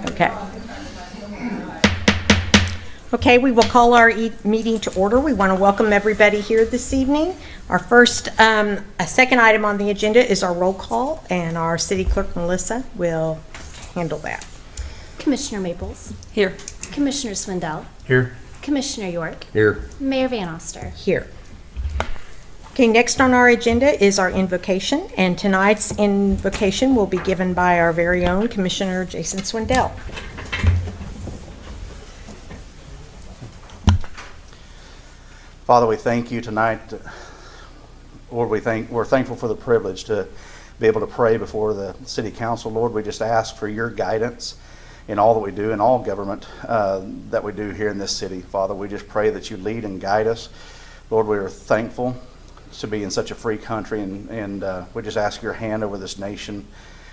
Okay. Okay, we will call our meeting to order. We want to welcome everybody here this evening. Our first, a second item on the agenda is our roll call, and our city clerk, Melissa, will handle that. Commissioner Maples. Here. Commissioner Swindell. Here. Commissioner York. Here. Mayor Van Oster. Here. Okay, next on our agenda is our invocation, and tonight's invocation will be given by our very own Commissioner Jason Swindell. Father, we thank you tonight. Lord, we're thankful for the privilege to be able to pray before the city council. Lord, we just ask for your guidance in all that we do, in all government that we do here in this city. Father, we just pray that you lead and guide us. Lord, we are thankful to be in such a free country, and we just ask your hand over this nation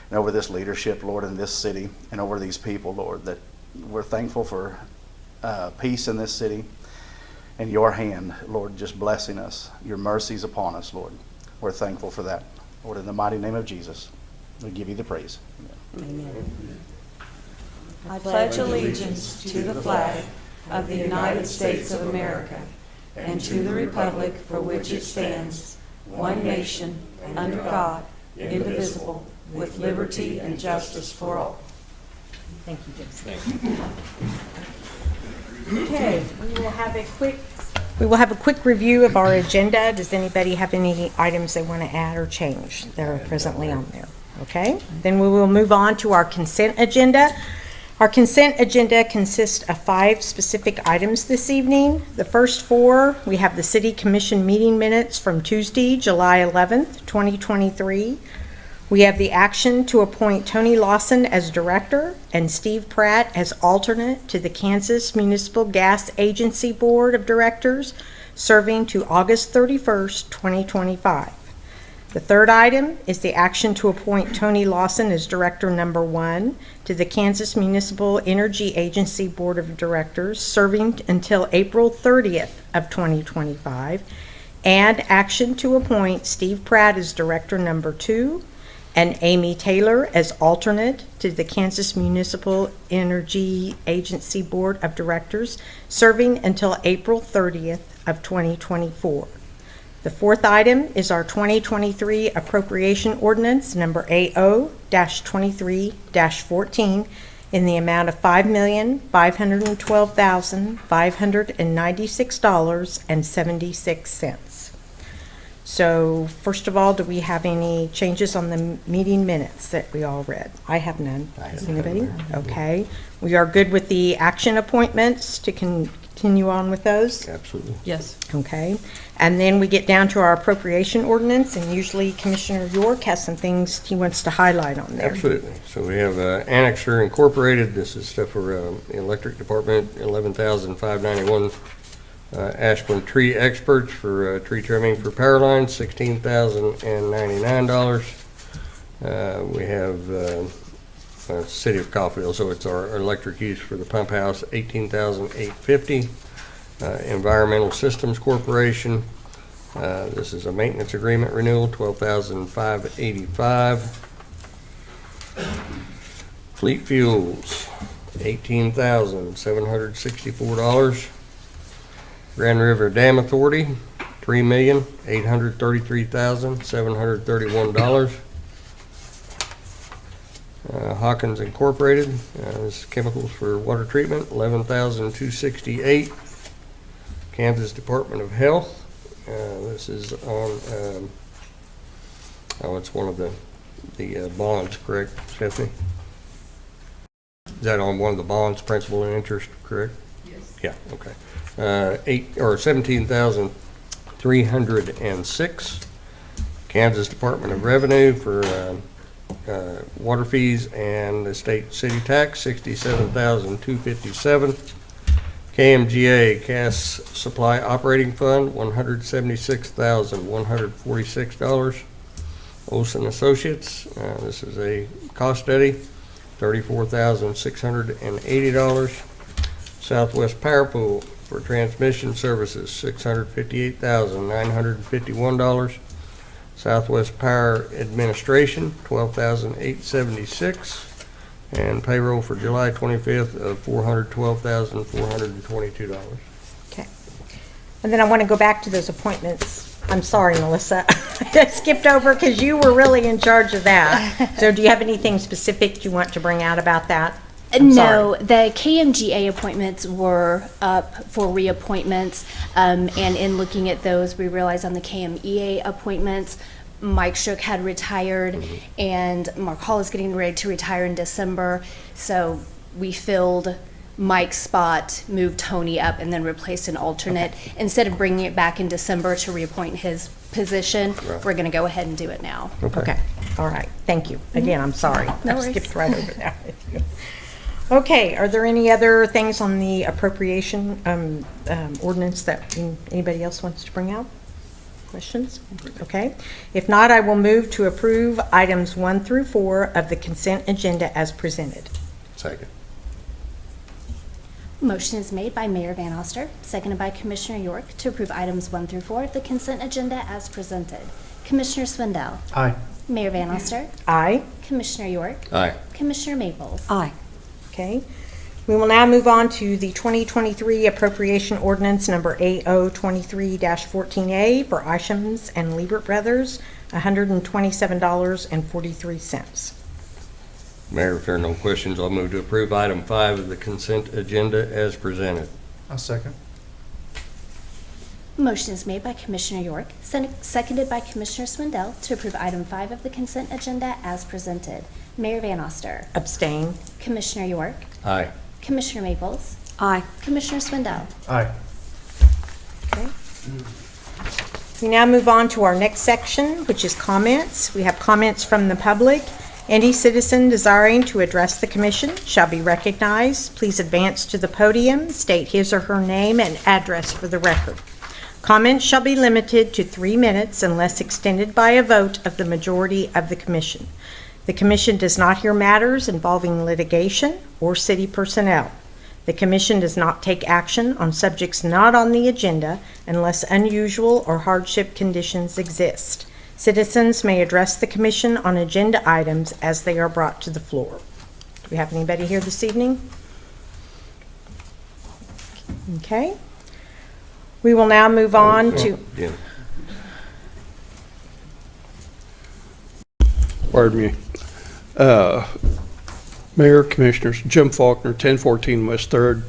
and over this leadership, Lord, in this city and over these people, Lord, that we're thankful for peace in this city. And your hand, Lord, just blessing us, your mercies upon us, Lord. We're thankful for that. Lord, in the mighty name of Jesus, we give you the praise. Amen. I pledge allegiance to the flag of the United States of America and to the republic for which it stands, one nation, under God, indivisible, with liberty and justice for all. Thank you, Jason. Okay, we will have a quick review of our agenda. Does anybody have any items they want to add or change that are presently on there? Okay, then we will move on to our consent agenda. Our consent agenda consists of 5 specific items this evening. The first 4, we have the City Commission meeting minutes from Tuesday, July 11th, 2023. We have the action to appoint Tony Lawson as director and Steve Pratt as alternate to the Kansas Municipal Gas Agency Board of Directors, serving to August 31st, 2025. The third item is the action to appoint Tony Lawson as director number 1 to the Kansas Municipal Energy Agency Board of Directors, serving until April 30th of 2025, and action to appoint Steve Pratt as director number 2 and Amy Taylor as alternate to the Kansas Municipal Energy Agency Board of Directors, serving until April 30th of 2024. The fourth item is our 2023 appropriation ordinance number AO-23-14 in the amount of $5,512,596.76. So first of all, do we have any changes on the meeting minutes that we all read? I have none. Does anybody? Okay. We are good with the action appointments to continue on with those? Absolutely. Yes. Okay. And then we get down to our appropriation ordinance, and usually Commissioner York has some things he wants to highlight on there. Absolutely. So we have Annexer Incorporated. This is stuff for the electric department, $11,591. Ashburn Tree Experts for tree trimming for power lines, $16,099. We have City of Coffeyville, so it's our electric use for the pump house, $18,850. Environmental Systems Corporation, this is a maintenance agreement renewal, $12,585. Fleet Fuels, $18,764. Grand River Dam Authority, $3,833,731. Hawkins Incorporated, this is chemicals for water treatment, $11,268. Kansas Department of Health, this is on, it's one of the bonds, correct, Stephanie? Is that on one of the bonds, principal and interest, correct? Yes. Yeah, okay. 17,306. Kansas Department of Revenue for water fees and the state city tax, $67,257. KMGA Gas Supply Operating Fund, $176,146. Olson Associates, this is a cost study, $34,680. Southwest Power Pool for transmission services, $658,951. Southwest Power Administration, $12,876. and payroll for July 25th of $412,422. Okay. And then I want to go back to those appointments. I'm sorry, Melissa. I skipped over because you were really in charge of that. So do you have anything specific you want to bring out about that? I'm No, sorry. the KMGA appointments were up for reappointments, and in looking at those, we realized on the KMEA appointments, Mike Shook had retired, and Mark Hall is getting ready to retire in December, so we filled Mike's spot, moved Tony up, and then replaced an alternate. Instead of bringing it back in December to reappoint his position, Right. we're going to go ahead and do it now. Okay, all right, thank you. Again, I'm sorry. No I worries. skipped right over that with you. Okay, are there any other things on the appropriation ordinance that anybody else wants to bring out? Questions? Okay. If not, I will move to approve items 1 through 4 of the consent agenda as presented. Second. Motion is made by Mayor Van Oster, seconded by Commissioner York, to approve items 1 through 4 of the consent agenda as presented. Commissioner Swindell, Aye. Mayor Van Oster, Aye. Commissioner York, Aye. Commissioner Maples. Aye. Okay. We will now move on to the 2023 appropriation ordinance number AO23-14A for Isham's and Liebert Brothers, $127.43. Mayor, if there are no questions, I'll move to approve item 5 of the consent agenda as presented. I'll second. Motion is made by Commissioner York, seconded by Commissioner Swindell, to approve item 5 of the consent agenda as presented. Mayor Van Oster, Abstain. Commissioner York, Aye. Commissioner Maples, Aye. Commissioner Swindell. Aye. Okay. We now move on to our next section, which is comments. We have comments from the public. Any citizen desiring to address the commission shall be recognized. Please advance to the podium, state his or her name and address for the record. Comments shall be limited to 3 minutes unless extended by a vote of the majority of the commission. The commission does not hear matters involving litigation or city personnel. The commission does not take action on subjects not on the agenda unless unusual or hardship conditions exist. Citizens may address the commission on agenda items as they are brought to the floor. Do we have anybody here this evening? Okay. We will now move on to, Jim. Pardon me. Mayor, Commissioners, Jim Faulkner, 1014 West 3rd.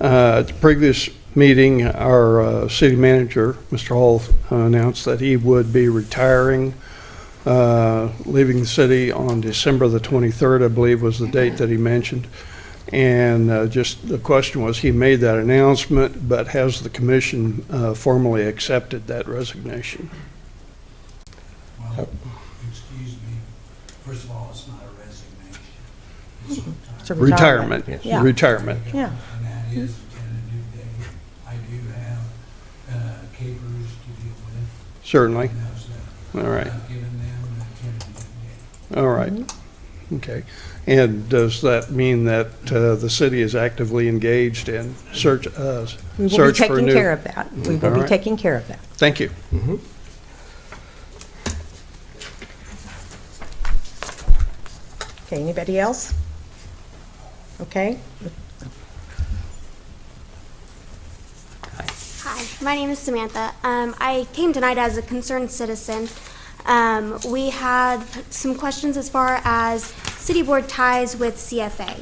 At the previous meeting, our city manager, Mr. Hall, announced that he would be retiring, leaving the city on December the 23rd, I believe was the date that he mentioned. And just the question was, he made that announcement, but has the commission formally accepted that resignation? Well, excuse me, first of all, it's not a resignation. It's it's a Retirement. Yes. Yeah. Retirement. Yeah. And that is in a new day. I do have capers to deal with. Certainly. And that's All right. I've given them a tentative day. All right. Okay. And does that mean that the city is actively engaged in search We will be for a taking new? care of that. We will All be right. taking care of that. Thank you. Okay, anybody else? Okay, Hi, my name is Samantha. I came tonight as a concerned citizen. We had some questions as far as city board ties with CFA.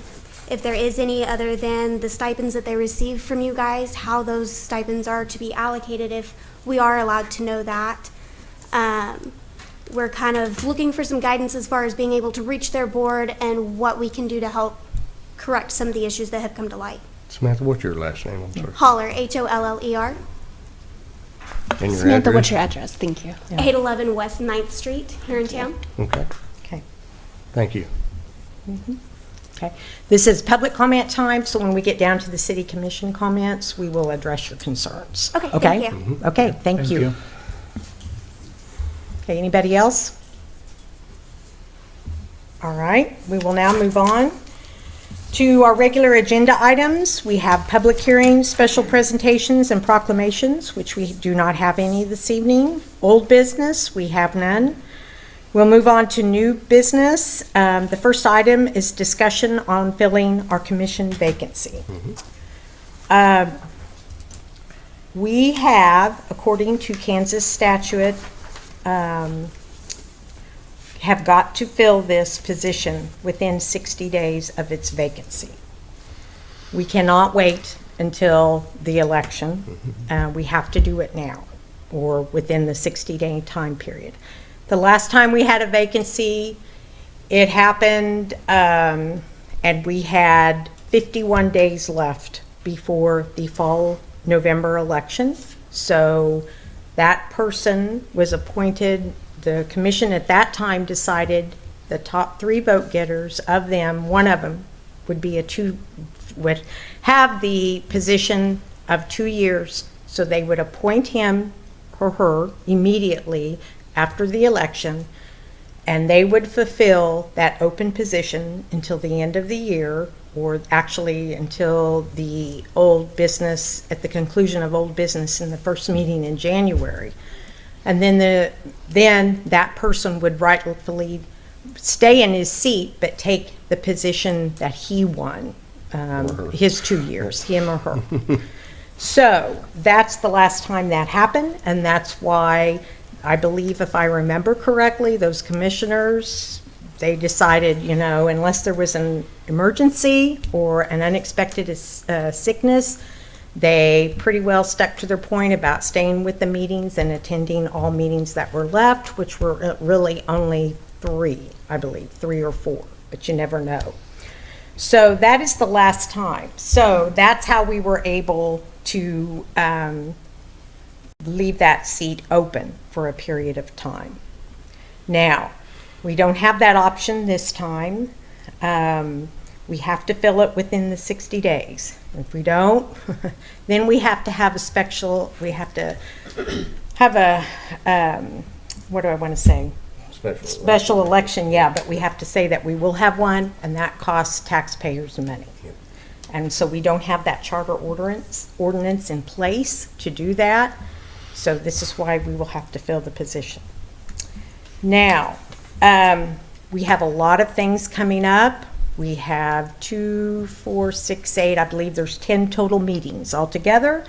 If there is any other than the stipends that they receive from you guys, how those stipends are to be allocated, if we are allowed to know that. We're kind of looking for some guidance as far as being able to reach their board and what we can do to help correct some of the issues that have come to light. Samantha, what's your last name? I'm sorry. Holler, H-O-L-L-E-R, And your Samantha, address? what's your address? Thank you. 811 West 9th Street here in town. Okay, okay, thank you. okay. This is public comment time, so when we get down to the city commission comments, we will address your concerns. Okay, thank you. Okay, thank you. Okay, anybody else? All right, we will now move on to our regular agenda items. We have public hearings, special presentations, and proclamations, which we do not have any this evening. Old business, we have none. We'll move on to new business. The first item is discussion on filling our commission vacancy. We have, according to Kansas statute, have got to fill this position within 60 days of its vacancy. We cannot wait until the election. We have to do it now or within the 60-day time period. The last time we had a vacancy, it happened, and we had 51 days left before the fall November election. So that person was appointed. The commission at that time decided the top 3 vote getters, of them, one of them would have the position of 2 years. So they would appoint him or her immediately after the election, and they would fulfill that open position until the end of the year, or actually until the old business, at the conclusion of old business in the first meeting in January. And then that person would rightfully stay in his seat, but take the position that he won, his 2 years, him or her. So that's the last time that happened, and that's why I believe, if I remember correctly, those commissioners, they decided, unless there was an emergency or an unexpected sickness, they pretty well stuck to their point about staying with the meetings and attending all meetings that were left, which were really only 3, I believe, 3 or 4, but you never know. So that is the last time. So that's how we were able to leave that seat open for a period of time. Now, we don't have that option this time. We have to fill it within the 60 days. If we don't, then we have to have what do I want to say? Special election, yeah, but we have to say that we will have one, and that costs taxpayers money. And so we don't have that charter ordinance in place to do that. So this is why we will have to fill the position. Now, we have a lot of things coming up. We have 2, 4, 6, 8, I believe there's 10 total meetings altogether.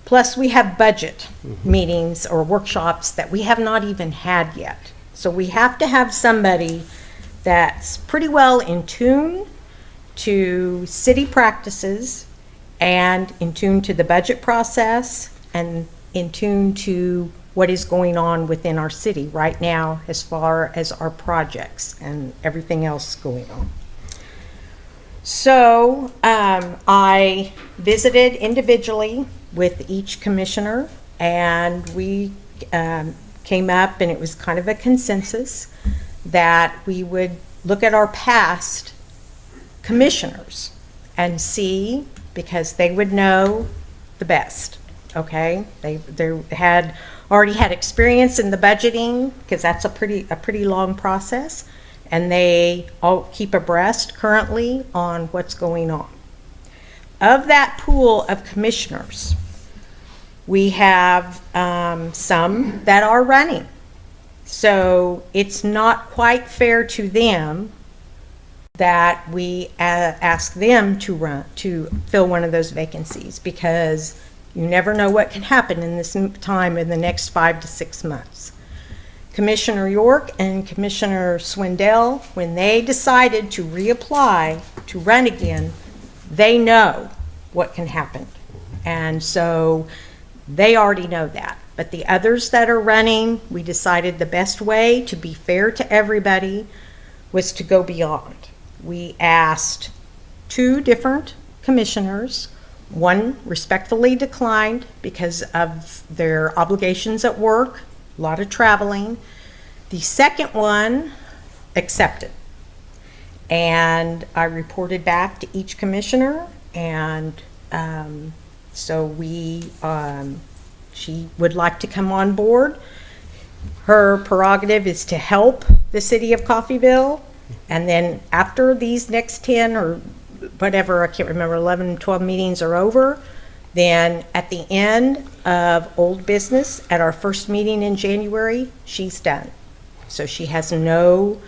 Plus we have budget meetings or workshops that we have not even had yet. So we have to have somebody that's pretty well in tune to city practices and in tune to the budget process and in tune to what is going on within our city right now as far as our projects and everything else going on. So I visited individually with each commissioner, and we came up, and it was kind of a consensus that we would look at our past commissioners and see, because they would know the best, okay? They had already had experience in the budgeting, because that's a pretty long process, and they all keep abreast currently on what's going on. Of that pool of commissioners, we have some that are running. So it's not quite fair to them that we ask them to fill one of those vacancies, because you never know what can happen in this time in the next 5 to 6 months. Commissioner York and Commissioner Swindell, when they decided to reapply to run again, they know what can happen. And so they already know that. But the others that are running, we decided the best way to be fair to everybody was to go beyond. We asked 2 different commissioners. One respectfully declined because of their obligations at work, a lot of traveling. The second one accepted. And I reported back to each commissioner, and so she would like to come on board. Her prerogative is to help the city of Coffeyville, and then after these next 10 or whatever, I can't remember, 11, 12 meetings are over, then at the end of old business, at our first meeting in January, she's done. So she has no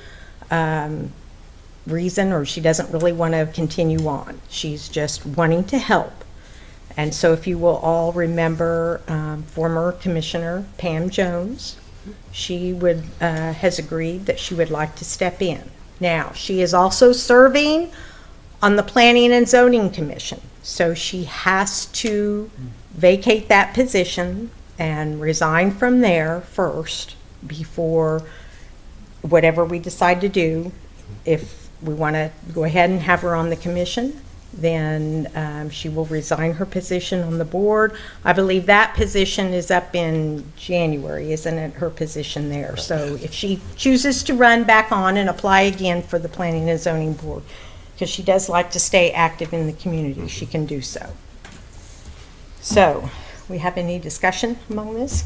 reason, or she doesn't really want to continue on. She's just wanting to help. And so if you will all remember former Commissioner Pam Jones, she has agreed that she would like to step in. Now, she is also serving on the Planning and Zoning Commission, so she has to vacate that position and resign from there first before whatever we decide to do. If we want to go ahead and have her on the commission, then she will resign her position on the board. I believe that position is up in January, isn't it, her position there? So if she chooses to run back on and apply again for the Planning and Zoning Board, because she does like to stay active in the community, she can do so. So, we have any discussion among this?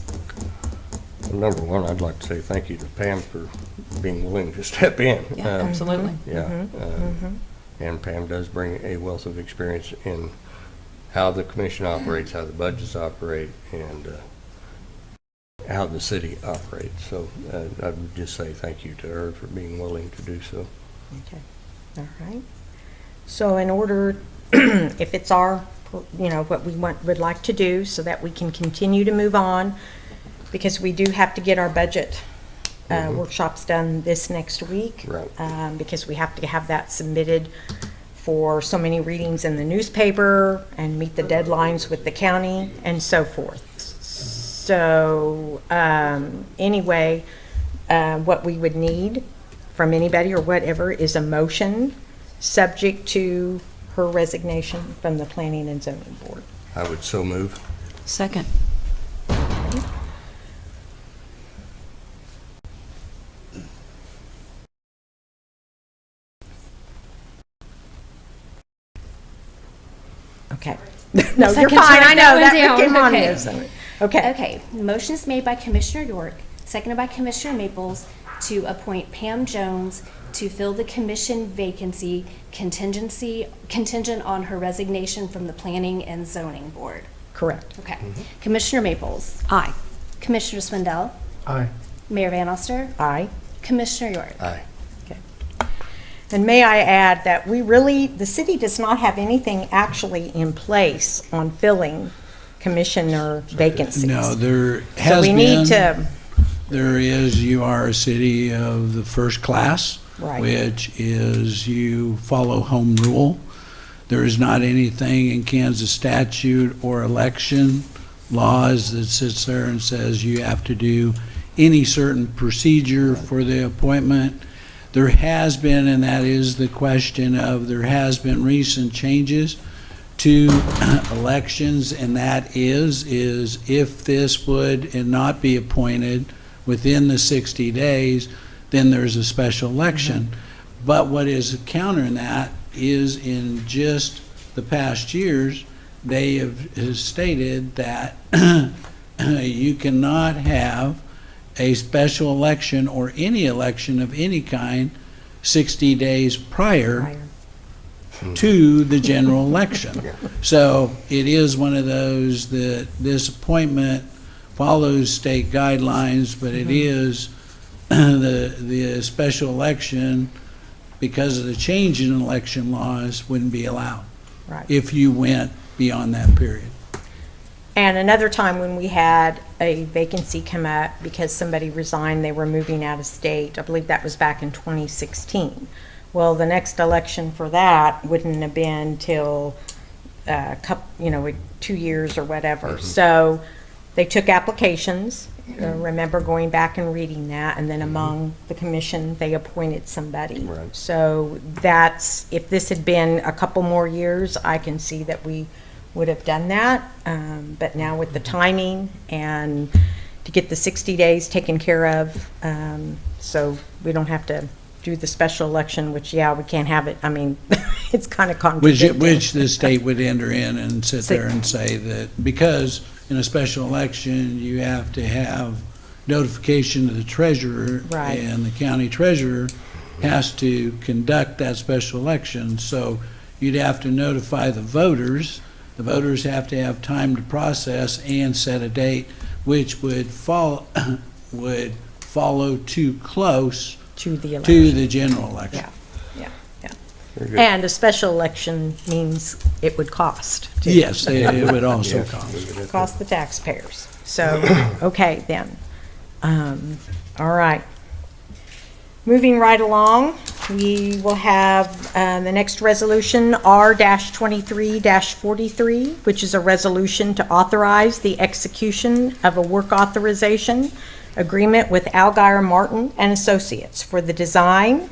Number one, I'd like to say thank you to Pam for being willing to step in. Yeah, absolutely. Yeah. And Pam does bring a wealth of experience in how the commission operates, how the budgets operate, and how the city operates. So I would just say thank you to her for being willing to do so. Okay, all right. So in order, if it's our, what we would like to do so that we can continue to move on, because we do have to get our budget workshops done this next week. Right. Because we have to have that submitted for so many readings in the newspaper and meet the deadlines with the county and so forth. So anyway, what we would need from anybody or whatever is a motion subject to her resignation from the Planning and Zoning Board. I would so move. Second. Okay. No, Yes, I you're can fine. write I know that one that down. came on Okay. there. So- Okay. Okay, motion is made by Commissioner York, seconded by Commissioner Maples, to appoint Pam Jones to fill the commission vacancy contingent on her resignation from the Planning and Zoning Board. Correct. Okay. Commissioner Maples. Aye. Commissioner Swindell. Aye. Mayor Van Oster. Aye. Commissioner York. Aye. And may I add that the city does not have anything actually in place on filling commissioner vacancies. No, there So has we been. need to, There is, you are a city of the first class. Right. Which is you follow home rule. There is not anything in Kansas statute or election laws that sits there and says you have to do any certain procedure for the appointment. There has been, and that is the question of, there has been recent changes to elections, and that is if this would and not be appointed within the 60 days, then there's a special election. But what is countering that is in just the past years, they have stated that you cannot have a special election or any election of any kind 60 days prior to the general election. So it is one of those that this appointment follows state guidelines, but it is the special election, because of the change in election laws, wouldn't be allowed right. if you went beyond that period. And another time when we had a vacancy come up because somebody resigned, they were moving out of state. I believe that was back in 2016. Well, the next election for that wouldn't have been till couple, 2 years or whatever. So they took applications. Remember going back and reading that, and then among the commission, they appointed somebody. Right. So that's, if this had been a couple more years, I can see that we would have done that. But now with the timing and to get the 60 days taken care of, so we don't have to do the special election, which, we can't have it. I mean, it's kind of contradicting. Which the state would enter in and sit there and say that, because in a special election, you have to have notification to the treasurer. Right. And the county treasurer has to conduct that special election. So you'd have to notify the voters. The voters have to have time to process and set a date, which would fall follow too close To the to election. the general election. Yeah, yeah, Very yeah. good. And a special election means it would cost. too. Yes, it would also Yes, cost. leave it at that. Cost the taxpayers. So, okay, then. All right. Moving right along, we will have the next resolution, R-23-43, which is a resolution to authorize the execution of a work authorization agreement with Algar Martin and Associates for the design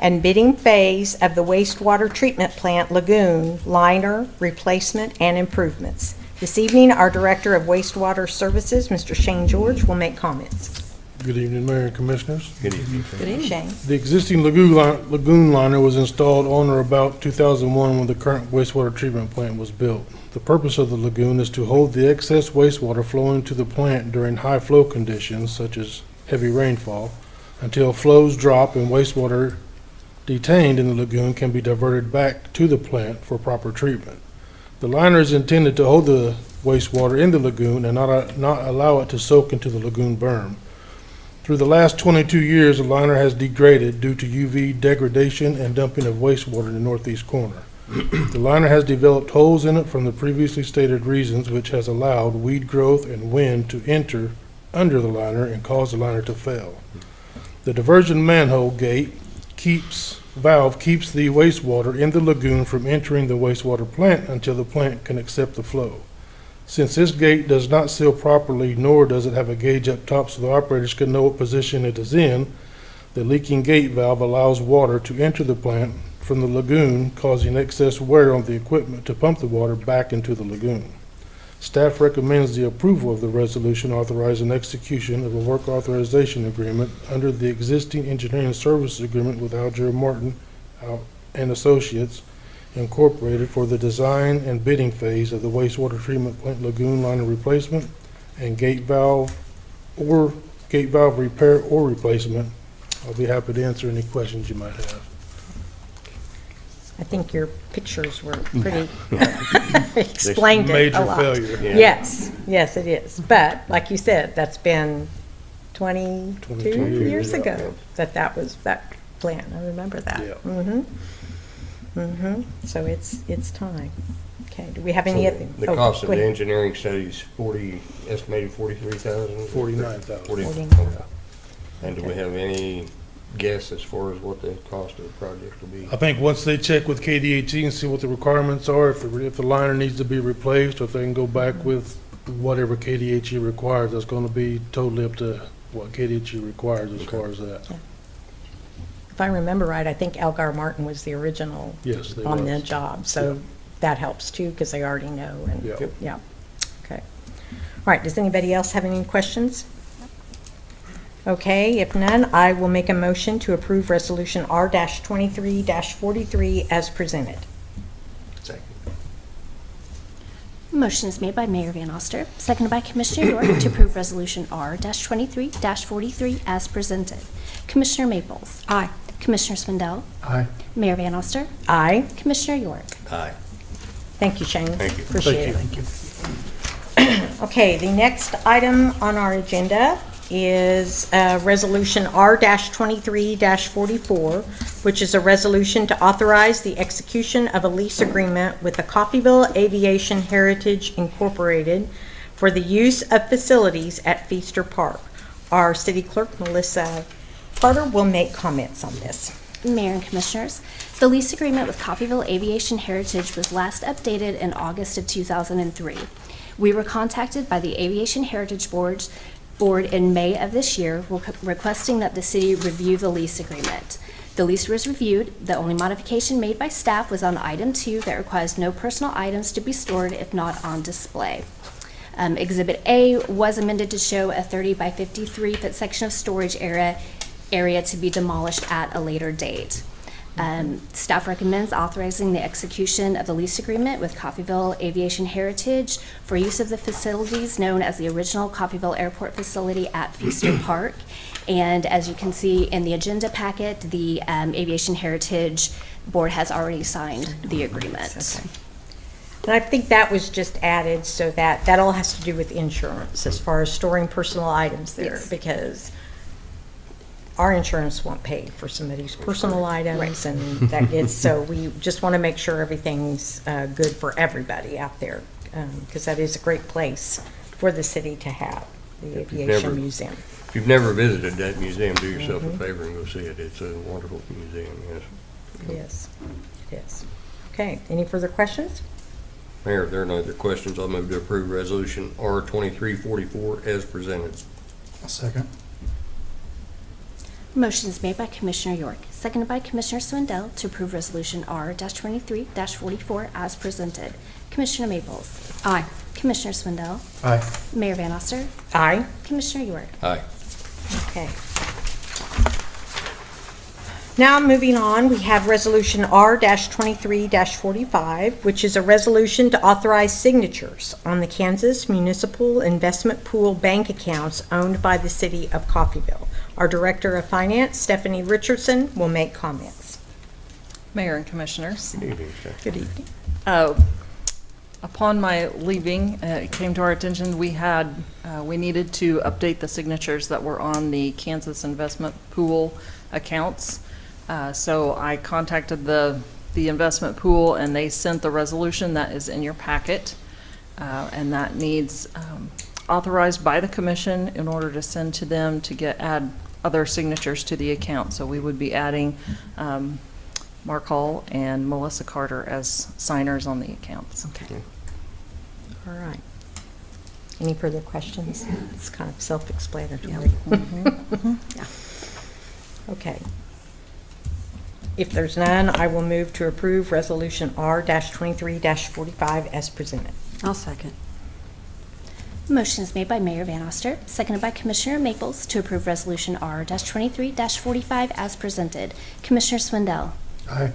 and bidding phase of the wastewater treatment plant lagoon liner replacement and improvements. This evening, our Director of Wastewater Services, Mr. Shane George, will make comments. Good evening, Mayor and Commissioners. Good evening. Shane? The existing lagoon liner was installed on or about 2001 when the current wastewater treatment plant was built. The purpose of the lagoon is to hold the excess wastewater flowing to the plant during high flow conditions, such as heavy rainfall, until flows drop and wastewater detained in the lagoon can be diverted back to the plant for proper treatment. The liner is intended to hold the wastewater in the lagoon and not allow it to soak into the lagoon berm. Through the last 22 years, the liner has degraded due to UV degradation and dumping of wastewater in the northeast corner. The liner has developed holes in it from the previously stated reasons, which has allowed weed growth and wind to enter under the liner and cause the liner to fail. The diversion manhole gate valve keeps the wastewater in the lagoon from entering the wastewater plant until the plant can accept the flow. Since this gate does not seal properly, nor does it have a gauge up top so the operators can know what position it is in, the leaking gate valve allows water to enter the plant from the lagoon, causing excess wear on the equipment to pump the water back into the lagoon. Staff recommends the approval of the resolution authorizing execution of a work authorization agreement under the existing engineering services agreement with Algar Martin and Associates Incorporated for the design and bidding phase of the wastewater treatment plant lagoon liner replacement and gate valve repair or replacement. I'll be happy to answer any questions you might have. I think your pictures were pretty, explained it a Major lot. failure. Yeah. Yes, it is. But like you said, that's been 22 22 years years, ago that was that plan. I remember that. Yeah. So it's time. Okay, do we have any other? The cost of the engineering study is estimated 43,000? 49,000. 49,000. Okay. And do we have any guess as far as what the cost of the project will be? I think once they check with KDHE and see what the requirements are, if the liner needs to be replaced, or if they can go back with whatever KDHE requires, that's going to be totally up to what KDHE requires as far as that. If I remember right, I think Algar Martin was the original Yes, they on the was. job, so Yeah. that helps too, because they already know. And Yeah. yeah, okay. All right, does anybody else have any questions? Okay, if none, I will make a motion to approve Resolution R-23-43 as presented. Second. Motion is made by Mayor Van Oster, seconded by Commissioner York to approve Resolution R-23-43 as presented. Commissioner Maples. Aye. Commissioner Swindell. Aye. Mayor Van Oster. Aye. Commissioner York. Aye. Thank you, Shane. Thank you. Appreciate it. Okay, the next item on our agenda is Resolution R-23-44, which is a resolution to authorize the execution of a lease agreement with the Coffeyville Aviation Heritage Incorporated for the use of facilities at Feaster Park. Our city clerk, Melissa Carter, will make comments on this. Mayor and Commissioners, the lease agreement with Coffeyville Aviation Heritage was last updated in August of 2003. We were contacted by the Aviation Heritage Board in May of this year requesting that the city review the lease agreement. The lease was reviewed. The only modification made by staff was on item 2 that requires no personal items to be stored if not on display. Exhibit A was amended to show a 30 by 53 foot section of storage area to be demolished at a later date. Staff recommends authorizing the execution of the lease agreement with Coffeyville Aviation Heritage for use of the facilities known as the original Coffeyville Airport facility at Feaster Park. And as you can see in the agenda packet, the Aviation Heritage Board has already signed the agreement. Okay. And I think that was just added so that all has to do with insurance as far as storing personal items there, Yes. because our insurance won't pay for somebody's personal items, and that gets, so we just want to make sure everything's good for everybody out there, because that is a great place for the city to have, the If you've Aviation never- Museum. If you've never visited that museum, do yourself a favor and go see it. It's a wonderful museum, yes. Yes, it is. Okay, any further questions? Mayor, if there are no other questions, I'll move to approve Resolution R 2344 as presented. Second. Motion is made by Commissioner York, seconded by Commissioner Swindell to approve Resolution R-23-44 as presented. Commissioner Maples. Aye. Commissioner Swindell. Aye. Mayor Van Oster. Aye. Commissioner York. Aye. Okay. Now, moving on, we have Resolution R-23-45, which is a resolution to authorize signatures on the Kansas Municipal Investment Pool bank accounts owned by the city of Coffeyville. Our Director of Finance, Stephanie Richardson, will make comments. Mayor and Commissioners. Good evening, Steph. Good evening. Upon my leaving, it came to our attention we needed to update the signatures that were on the Kansas Investment Pool accounts. So I contacted the investment pool, and they sent the resolution that is in your packet, and that needs authorized by the commission in order to send to them to add other signatures to the account. So we would be adding Mark Hall and Melissa Carter as signers on the accounts. Okay. All right. Any further questions? It's kind of self-explanatory. Yeah. Okay. If there's none, I will move to approve Resolution R-23-45 as presented. I'll second. Motion is made by Mayor Van Oster, seconded by Commissioner Maples to approve Resolution R-23-45 as presented. Commissioner Swindell. Aye.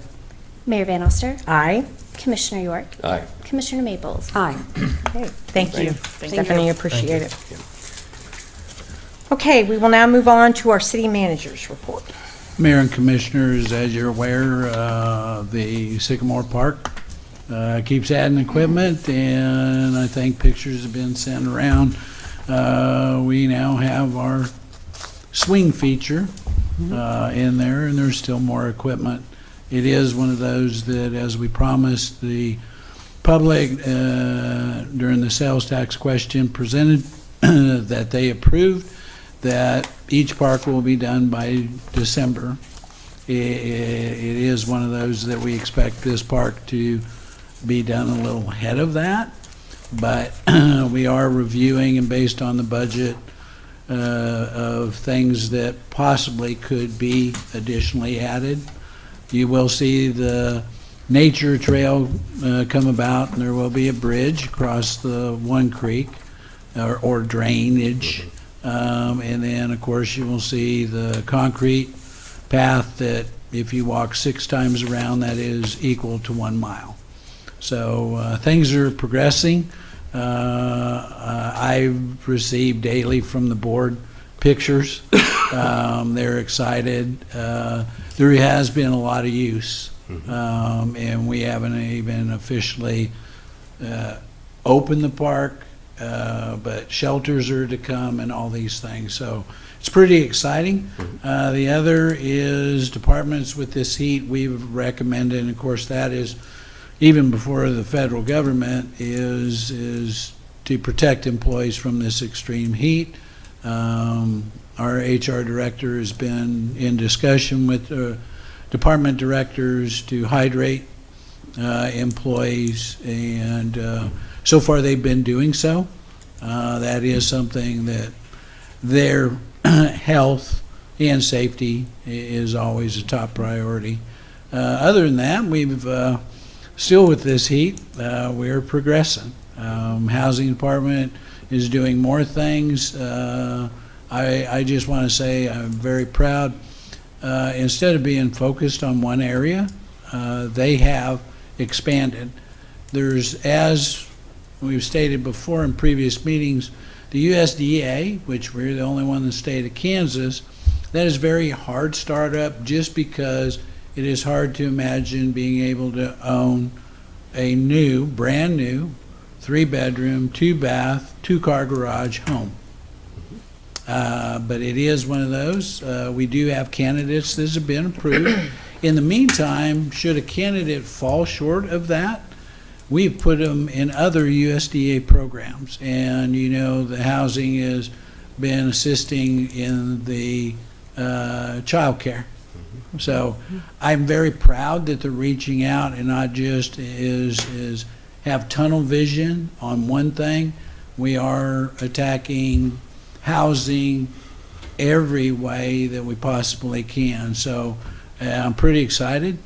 Mayor Van Oster. Aye. Commissioner York. Aye. Commissioner Maples. Aye. Okay, thank you. Thank Stephanie, appreciate it. Okay, we will now move on to our city manager's report. Mayor and Commissioners, as you're aware, the Sycamore Park keeps adding equipment, and I think pictures have been sent around. We now have our swing feature in there, and there's still more equipment. It is one of those that, as we promised the public during the sales tax question presented, that they approved, that each park will be done by December. It is one of those that we expect this park to be done a little ahead of that, but we are reviewing, and based on the budget of things that possibly could be additionally added. You will see the nature trail come about, and there will be a bridge across the one creek, or drainage. And then, of course, you will see the concrete path that if you walk 6 times around, that is equal to 1 mile. So things are progressing. I've received daily from the board pictures. They're excited. There has been a lot of use, and we haven't even officially opened the park. But shelters are to come and all these things. So it's pretty exciting. The other is departments with this heat we've recommended, and of course that is even before the federal government, is to protect employees from this extreme heat. Our HR director has been in discussion with department directors to hydrate employees, and so far they've been doing so. That is something that their health and safety is always a top priority. Other than that, we've still with this heat, we're progressing. Housing department is doing more things. I just want to say I'm very proud. Instead of being focused on one area, they have expanded. There's, as we've stated before in previous meetings, the USDA, which we're the only one in the state of Kansas, that is very hard startup, just because it is hard to imagine being able to own a new, brand new, 3-bedroom, 2-bath, 2-car garage home. But it is one of those. We do have candidates that have been approved. In the meantime, should a candidate fall short of that, we've put them in other USDA programs. And, you know, the housing has been assisting in the childcare. So I'm very proud that they're reaching out and not just is have tunnel vision on one thing. We are attacking housing every way that we possibly can. So I'm pretty excited.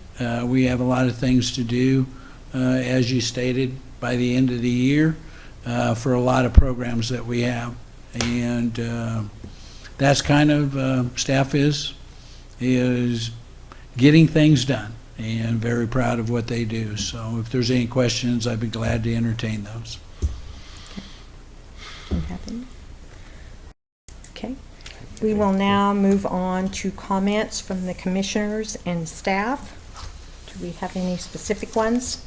We have a lot of things to do, as you stated, by the end of the year for a lot of programs that we have. And that's kind of, staff is getting things done, and very proud of what they do. So if there's any questions, I'd be glad to entertain those. Okay. We will now move on to comments from the commissioners and staff. Do we have any specific ones?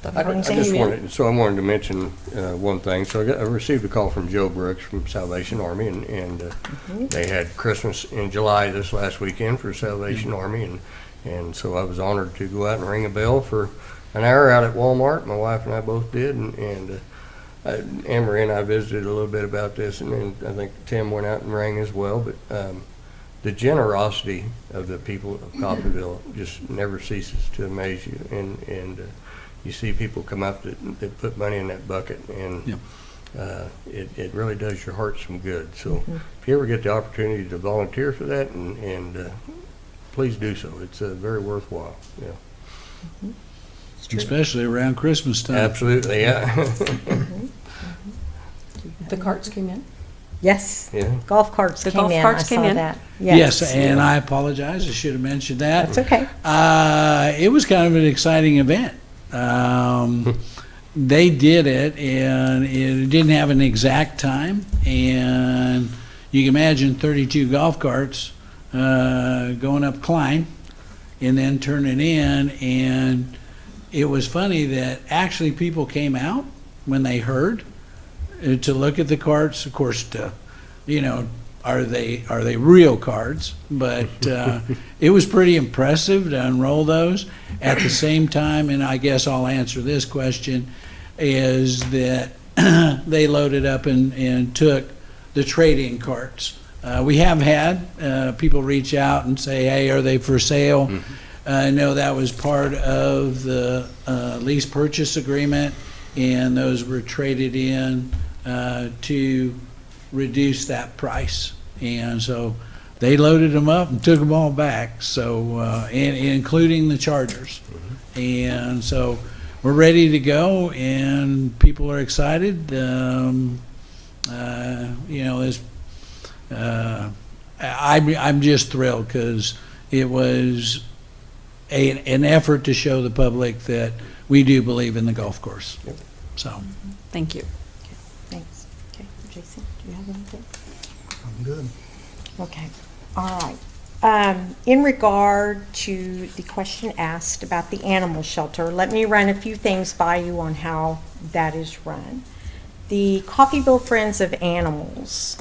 I wanted to mention one thing. So I received a call from Joe Brooks from Salvation Army, and they had Christmas in July this last weekend for Salvation Army, and so I was honored to go out and ring a bell for an hour out at Walmart. My wife and I both did, and Anne-Marie and I visited a little bit about this, and then I think Tim went out and rang as well. But the generosity of the people of Coffeyville just never ceases to amaze you, and you see people come up that put money in that bucket, and it really does your heart some good. So if you ever get the opportunity to volunteer for that, and please do so. It's very worthwhile. Yeah. Especially around Christmas time. Absolutely, yeah. The carts came in? Yes. Yeah. Golf carts The came golf in. carts I came saw in? that. Yes, and I apologize. I should have mentioned that. That's okay. It was kind of an exciting event. They did it, and it didn't have an exact time. And you can imagine 32 golf carts going up Klein and then turning in. And it was funny that actually people came out when they heard to look at the carts. Of course, are they real cards? But it was pretty impressive to unroll those. At the same time, and I guess I'll answer this question, is that they loaded up and took the trade-in carts. We have had people reach out and say, hey, are they for sale? I know that was part of the lease purchase agreement, and those were traded in to reduce that price. And so they loaded them up and took them all back, so and including the chargers. And so we're ready to go, and people are excited. I'm just thrilled because it was an effort to show the public that we do believe in the golf course. So. Thank you. Thanks. Okay, Jason, do you have anything? I'm good. Okay, all right. In regard to the question asked about the animal shelter, let me run a few things by you on how that is run. The Coffeyville Friends of Animals,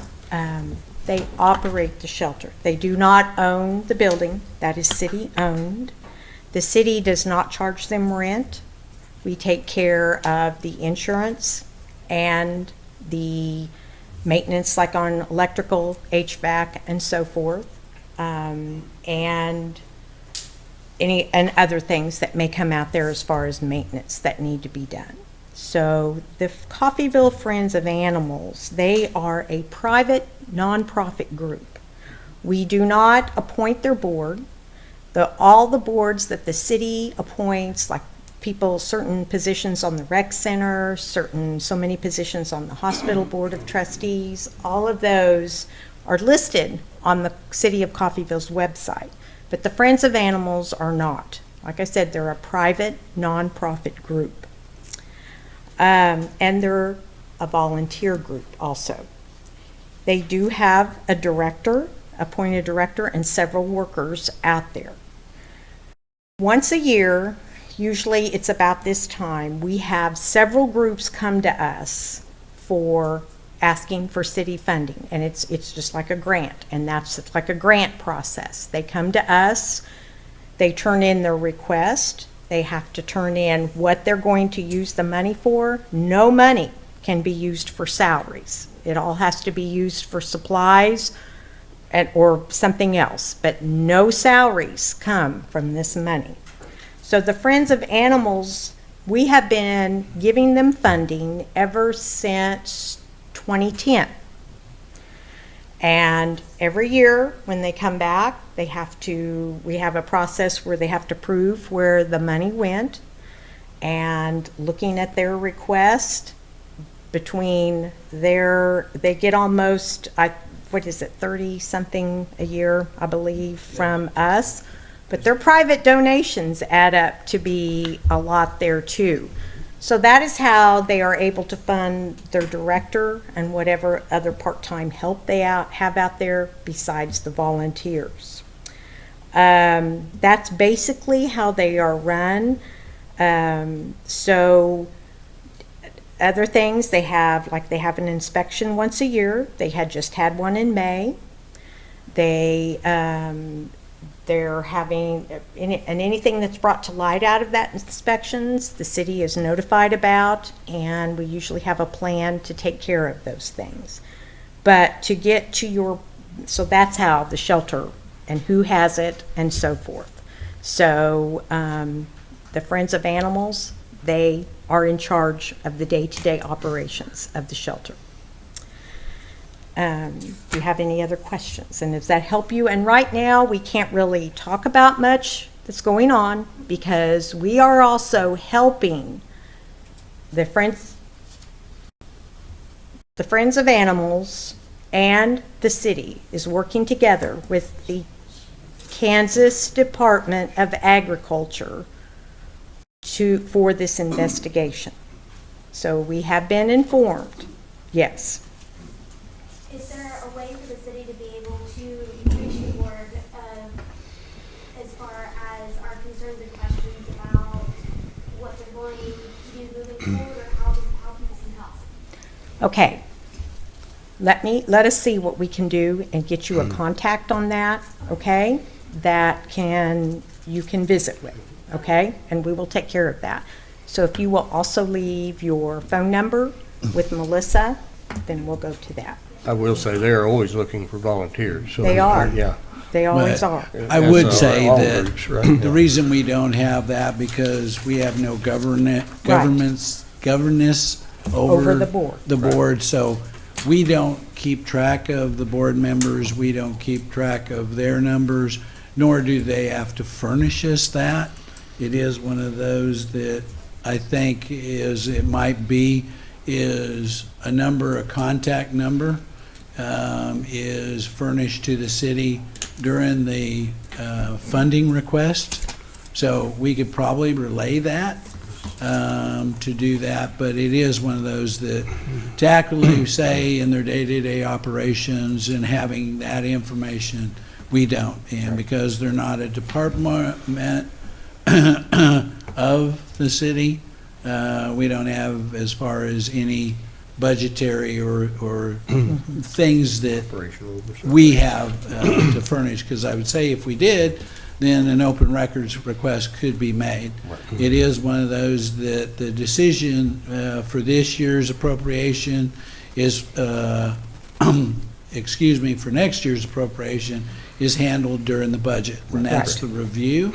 they operate the shelter. They do not own the building. That is city-owned. The city does not charge them rent. We take care of the insurance and the maintenance, like on electrical, HVAC, and so forth, and other things that may come out there as far as maintenance that need to be done. So the Coffeyville Friends of Animals, they are a private nonprofit group. We do not appoint their board. All the boards that the city appoints, like people, certain positions on the rec center, so many positions on the hospital board of trustees, all of those are listed on the City of Coffeyville's website. But the Friends of Animals are not. Like I said, they're a private nonprofit group. And they're a volunteer group also. They do have a director, appointed director, and several workers out there. Once a year, usually it's about this time, we have several groups come to us for asking for city funding, and it's just like a grant, and that's like a grant process. They come to us, they turn in their request, they have to turn in what they're going to use the money for. No money can be used for salaries. It all has to be used for supplies or something else, but no salaries come from this money. So the Friends of Animals, we have been giving them funding ever since 2010. And every year when they come back, we have a process where they have to prove where the money went, and looking at their request, they get almost, 30-something a year, I believe, from us. But their private donations add up to be a lot there too. So that is how they are able to fund their director and whatever other part-time help they have out there besides the volunteers. That's basically how they are run. So other things, they have an inspection once a year. They had just had one in May. They're having, anything that's brought to light out of that inspections, the city is notified about, and we usually have a plan to take care of those things. But to get to so that's how the shelter and who has it and so forth. So the Friends of Animals, they are in charge of the day-to-day operations of the shelter. Do you have any other questions? And does that help you? And right now, we can't really talk about much that's going on because we are also helping the Friends of Animals, and the city is working together with the Kansas Department of Agriculture for this investigation. So we have been informed. Yes. Is there a way for the city to be able to reach the board as far as our concerns and questions about what they're going to do moving forward, or how people can help? Okay. Let us see what we can do and get you a contact on that, okay? You can visit with, okay? And we will take care of that. So if you will also leave your phone number with Melissa, then we'll go to that. I will say they're always looking for volunteers. So, They are. Yeah. They always But are. I would That's say all that groups, right? the reason we don't have that because we have no governance Over the board. the board, so we don't keep track of the board members, we don't keep track of their numbers, nor do they have to furnish us that. It is one of those that I think is a number, a contact number, is furnished to the city during the funding request. So we could probably relay that to do that, but it is one of those that to accurately say in their day-to-day operations and having that information, we don't. And because they're not a department of the city, we don't have as far as any budgetary or things that Operational oversight. we have to furnish, because I would say if we did, then an open records request could be made. It is one of those that the decision for this year's appropriation is, for next year's appropriation is handled during the budget, and that's the review.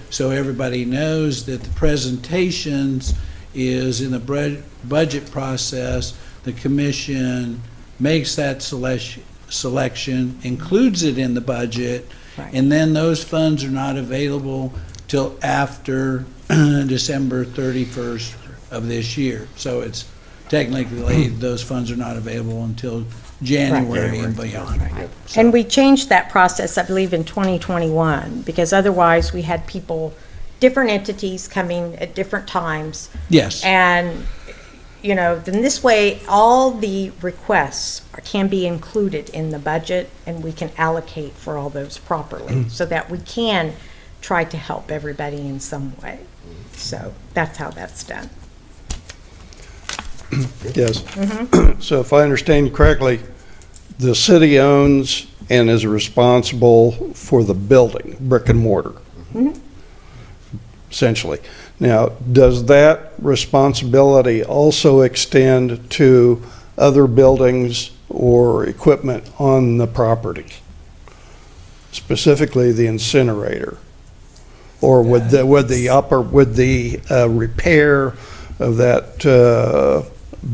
So everybody knows that the presentations is in the budget process. The commission makes that selection, includes it in the budget, Right. and then those funds are not available till after December 31st of this year. So it's technically, those funds are not available until January and beyond. So- And we changed that process, I believe, in 2021, because otherwise we had different entities coming at different times. Yes. And, then this way, all the requests can be included in the budget, and we can allocate for all those properly, so that we can try to help everybody in some way. So that's how that's done. Yes. So if I understand you correctly, the city owns and is responsible for the building, brick and mortar, essentially. Now, does that responsibility also extend to other buildings or equipment on the property? Specifically the incinerator? Or would the repair of that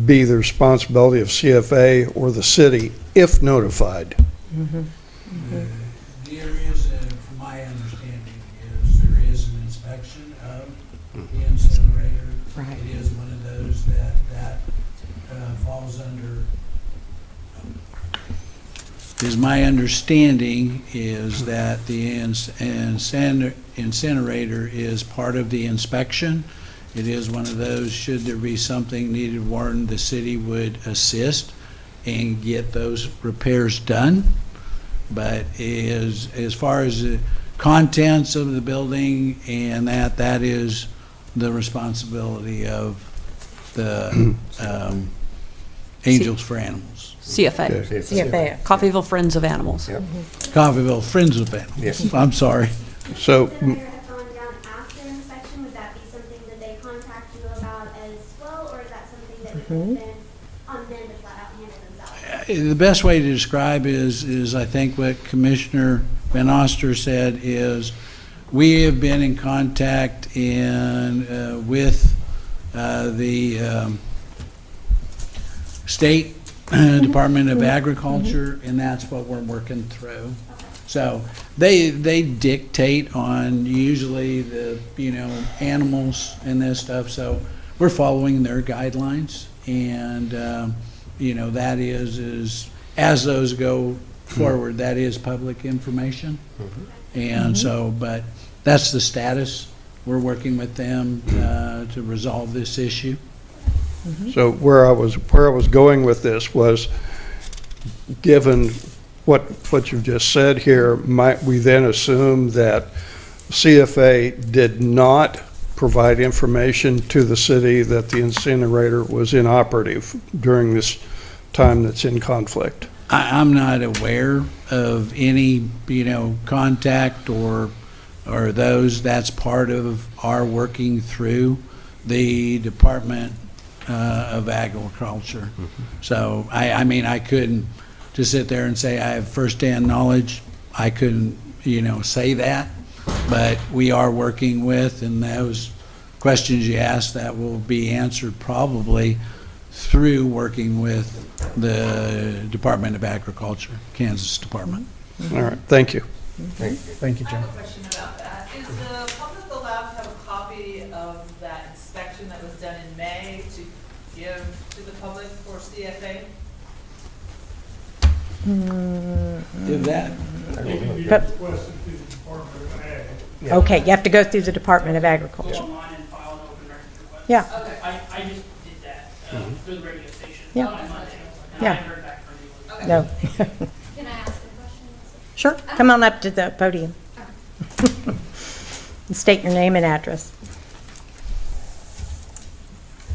be the responsibility of CFA or the city if notified? There is, from my understanding, there is an inspection of the incinerator. Right. It is one of those that falls under. Is my understanding is that the incinerator is part of the inspection. It is one of those, should there be something needed, Warren, the city would assist and get those repairs done. But as far as the contents of the building and that is the responsibility of the Angels for Animals. CFA, CFA. Coffeyville Friends of Animals. Yep. Coffeyville Friends of Animals. Yes. I'm sorry. So, Incinerator had gone down after inspection, would that be something that they contact you about as well, or is that something that would have been on them to flat out handle themselves? The best way to describe is I think what Commissioner Van Oster said is we have been in contact with the State Department of Agriculture, and that's what we're working through. So they dictate on usually the, animals and this stuff, so we're following their guidelines, and, that is, as those go forward, that is public information. And so, but that's the status. We're working with them to resolve this issue. so where I was going with this was, given what you've just said here, might we then assume that CFA did not provide information to the city that the incinerator was inoperative during this time that's in conflict? I'm not aware of any, contact or those. That's part of our working through the Department of Agriculture. So, I couldn't just sit there and say I have firsthand knowledge. I couldn't, say that. But we are working with, and those questions you asked, that will be answered probably through working with the Department of Agriculture, Kansas Department. All right, thank you. Thank you, I Jim. have a question about that. Is the public allowed to have a copy of that inspection that was done in May to give to the public for CFA? Did that? But- Okay, you have to go through the Department of Agriculture. Online and file an open records request. Yeah. Okay. I just did that through the radio station Yeah. on Monday, and Yeah. I haven't heard back from anyone. No. Can I ask a question? Sure, come on up to the podium. And state your name and address.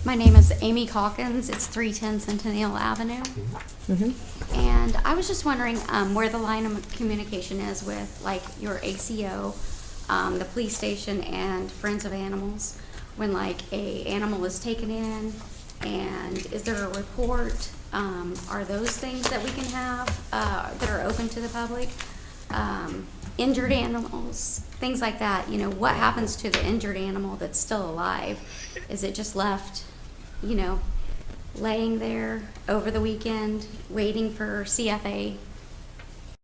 My name is Amy Calkins. It's 310 Centennial Avenue. And I was just wondering where the line of communication is with, like, your ACO, the police station, and Friends of Animals, when, like, a animal is taken in, and is there a report? Are those things that we can have that are open to the public? Injured animals, things like that. What happens to the injured animal that's still alive? Is it just left, laying there over the weekend, waiting for CFA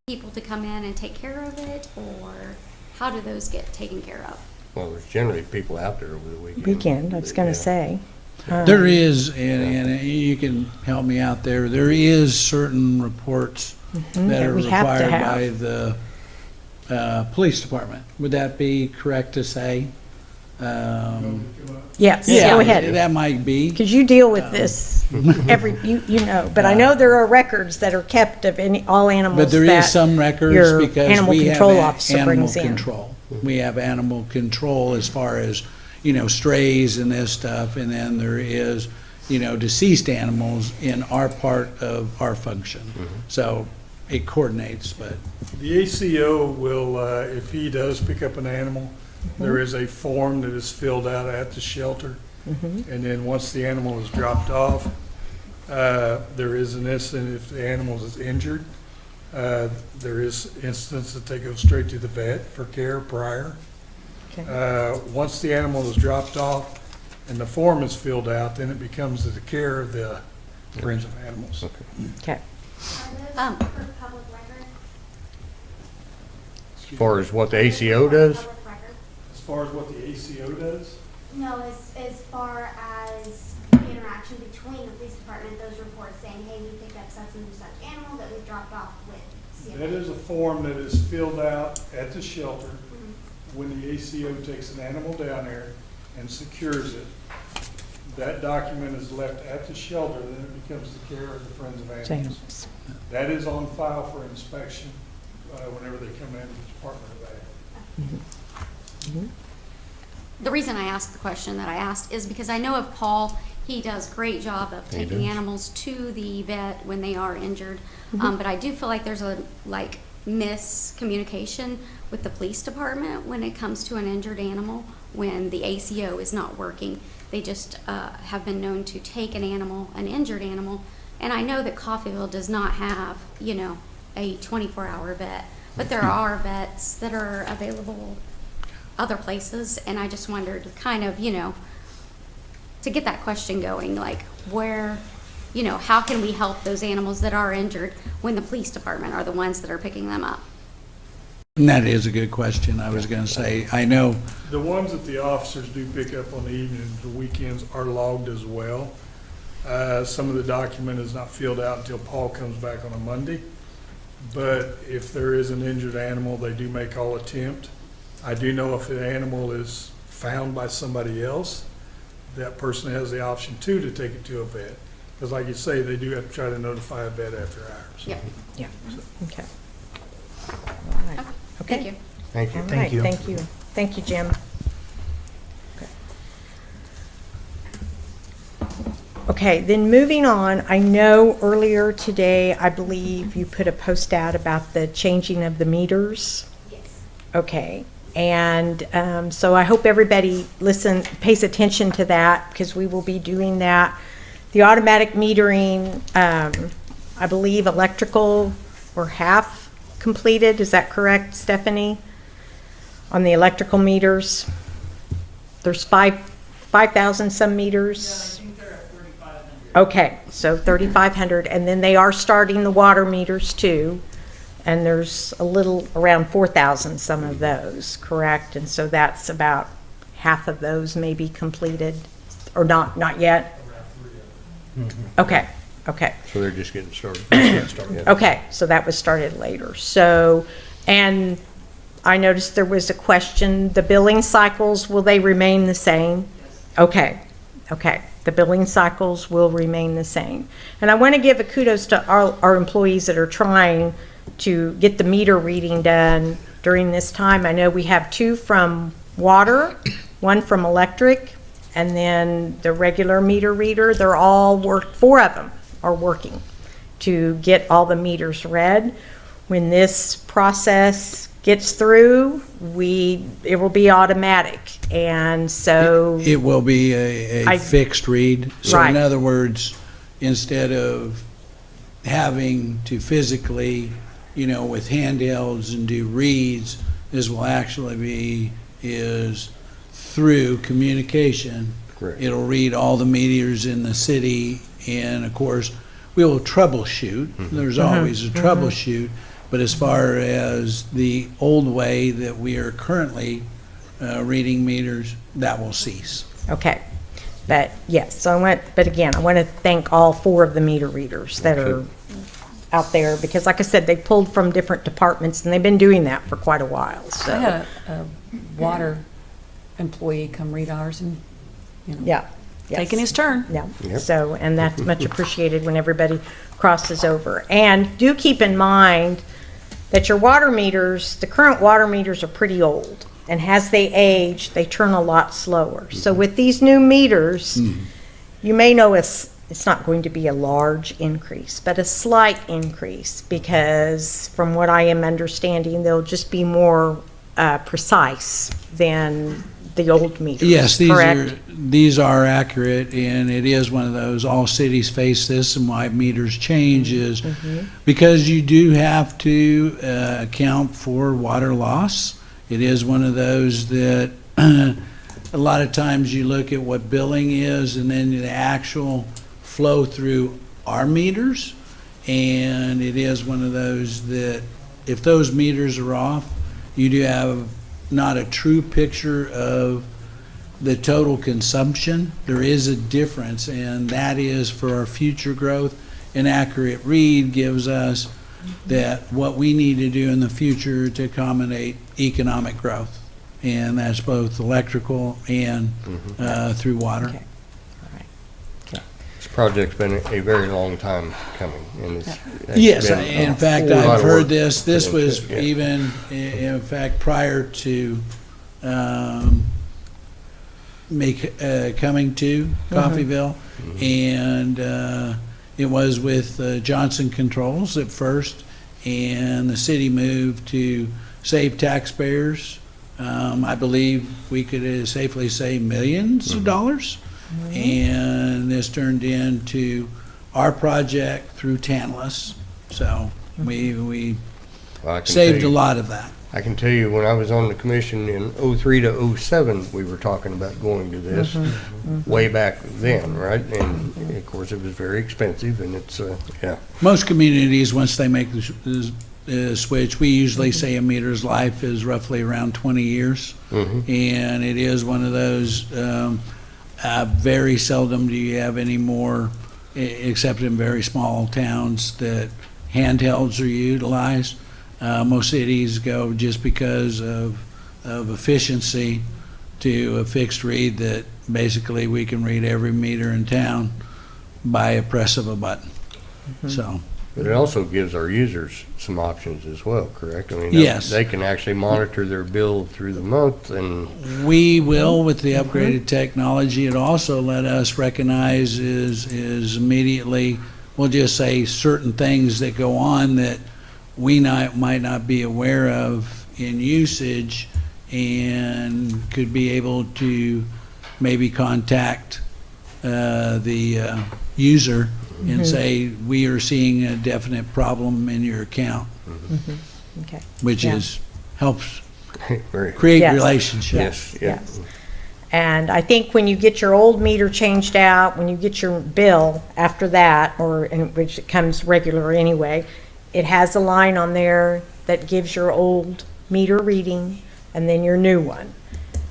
people to come in and take care of it, or how do those get taken care of? Well, there's generally people out there over the weekend. Weekend, I was going to Yeah. say. There is, and you can help me out there, there is certain reports that that are we have to required have. by the police department. Would that be correct to say? Yes, Yeah, go ahead. that might be. Because you deal with this but I know there are records that are kept of all animals But there is that some records your because animal we have control officer animal brings in. control. We have animal control as far as, strays and this stuff, and then there is deceased animals in our part of our function. So it coordinates, but The ACO will, if he does pick up an animal, there is a form that is filled out at the shelter. And then once the animal is dropped off, there is an instant, if the animal is injured, there is instance that they go straight to the vet for care prior. Once the animal is dropped off and the form is filled out, then it becomes the care of the Friends of Animals. Okay. Are those for public record? As far as what the ACO does? Public record? As far as what the ACO does, No, as far as the interaction between the police department, those reports saying, hey, we picked up such and such animal that we dropped off with CFA. that is a form that is filled out at the shelter when the ACO takes an animal down there and secures it. That document is left at the shelter, then it becomes the care of the Friends of Animals. Animals. That is on file for inspection whenever they come in the Department of Ag. The reason I asked the question that I asked is because I know of Paul, he does a great job of He taking does. animals to the vet when they are injured. But I do feel like there's a, miscommunication with the police department when it comes to an injured animal, when the ACO is not working. They just have been known to take an injured animal, and I know that Coffeyville does not have, a 24-hour vet, but there are vets that are available other places, and I just wondered kind of, to get that question going, like where, how can we help those animals that are injured when the police department are the ones that are picking them up? and that is a good question. I was going to say, I know, The ones that the officers do pick up on the evenings, the weekends are logged as well. Some of the document is not filled out until Paul comes back on a Monday. But if there is an injured animal, they do make all attempt. I do know if the animal is found by somebody else, that person has the option too to take it to a vet. Because like you say, they do have to try to notify a vet after hours. Yep. Yeah, okay. All right. Thank you. Thank you. All right, thank you. Thank you, Jim. Okay, then moving on, I know earlier today, I believe you put a post out about the changing of the meters. Yes. Okay, and so I hope everybody pays attention to that, because we will be doing that. The automatic metering, I believe electrical, we're half completed, is that correct, Stephanie? On the electrical meters? There's 5,000 some meters? Okay, so 3,500, and then they are starting the water meters too, and there's a little around 4,000 some of those, correct? And so that's about half of those may be completed, or not yet? Okay, okay. So they're just getting started. Okay, so that was started later. So, and I noticed there was a question, the billing cycles, will they remain the same? Okay, okay. The billing cycles will remain the same. And I want to give a kudos to our employees that are trying to get the meter reading done during this time. I know we have 2 from water, 1 from electric, and then the regular meter reader. They're all 4 of them are working to get all the meters read. When this process gets through, it will be automatic, and so it will be a fixed read. So Right. in other words, instead of having to physically, with handhelds and do reads, this will actually is through communication. Correct. It'll read all the meters in the city, and of course, we will troubleshoot. There's always a troubleshoot. But as far as the old way that we are currently reading meters, that will cease. Okay, but yes, so but again, I want to thank all 4 of the meter readers that are out there, because like I said, they pulled from different departments, and they've been doing that for quite a while, so. I had a water employee come read ours and, Yeah. yes. taking his turn. Yeah, Yep. so, and that's much appreciated when everybody crosses over. And do keep in mind that your water meters, the current water meters are pretty old, and as they age, they turn a lot slower. So with these new meters, You may notice it's not going to be a large increase, but a slight increase, because from what I am understanding, they'll just be more precise than the old meters, Yes, correct? these are accurate, and it is one of those, all cities face this, and why meters change is because you do have to account for water loss. It is one of those that a lot of times you look at what billing is and then the actual flow through our meters, and it is one of those that if those meters are off, you do have not a true picture of the total consumption. There is a difference, and that is for our future growth. An accurate read gives us that what we need to do in the future to accommodate economic growth, and that's both electrical and through water. Okay. This project's been a very long time coming, and it's Yes, been in a fact, whole lot I've of heard work this put was into it, yeah. even, in fact, prior to coming to Coffeyville, and it was with Johnson Controls at first, and the city moved to save taxpayers. I believe we could safely say millions of dollars. And this turned into our project through Tantalus. So we Well, I can saved a tell you- lot of that. I can tell you, when I was on the commission in '03 to '07, we were talking about going to this way back then, right? And of course, it was very expensive, and it's, yeah. Most communities, once they make the switch, we usually say a meter's life is roughly around 20 years. And it is one of those, very seldom do you have any more, except in very small towns, that handhelds are utilized. Most cities go just because of efficiency to a fixed read that basically we can read every meter in town by a press of a button. So, But it also gives our users some options as well, correct? I mean, Yes. they can actually monitor their bill through the month, and we will, with the upgraded technology, it also let us recognize is immediately, we'll just say certain things that go on that we might not be aware of in usage, and could be able to maybe contact the user and say, we are seeing a definite problem in your account, Okay. which Yeah. helps very, create Yes. relationships. yes, yeah. Yes. And I think when you get your old meter changed out, when you get your bill after that, which it comes regular anyway, it has a line on there that gives your old meter reading and then your new one.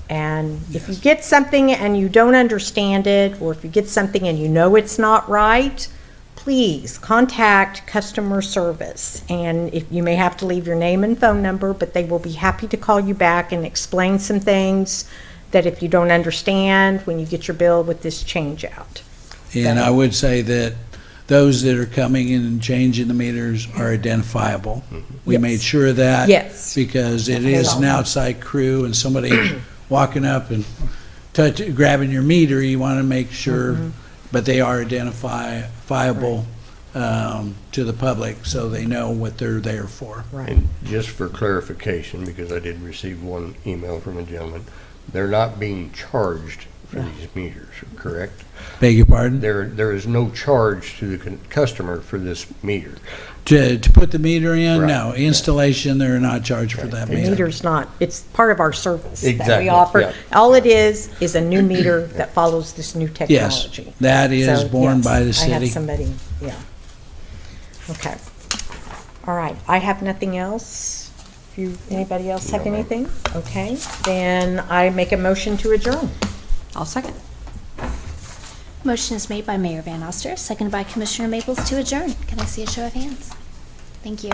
And if you get something and you don't understand it, or if you get something and you know it's not right, please contact customer service. And if you may have to leave your name and phone number, but they will be happy to call you back and explain some things that if you don't understand when you get your bill with this change out. And I would say that those that are coming in and changing the meters are identifiable. We Yes. made sure of that. Yes. Because it is an outside crew, and somebody walking up and grabbing your meter, you want to make sure, but they are identifiable to the public, so they know what they're there for. Right. And just for clarification, because I did receive one email from a gentleman, they're not being charged for these meters, correct? Beg your pardon? There is no charge to the customer for this meter. To put the meter in? Right. No. Installation, they're not charged for that The meter. meter's not, it's part of our service that we Exactly, offer. yeah. All it is a new meter that follows this new Yes, technology. that is So, borne yes, by the I city. have somebody, yeah. Okay. All right, I have nothing else. Anybody else have anything? Okay, then I make a motion to adjourn. I'll second. Motion is made by Mayor Van Oster, seconded by Commissioner Maples to adjourn. Can I see a show of hands? Thank you.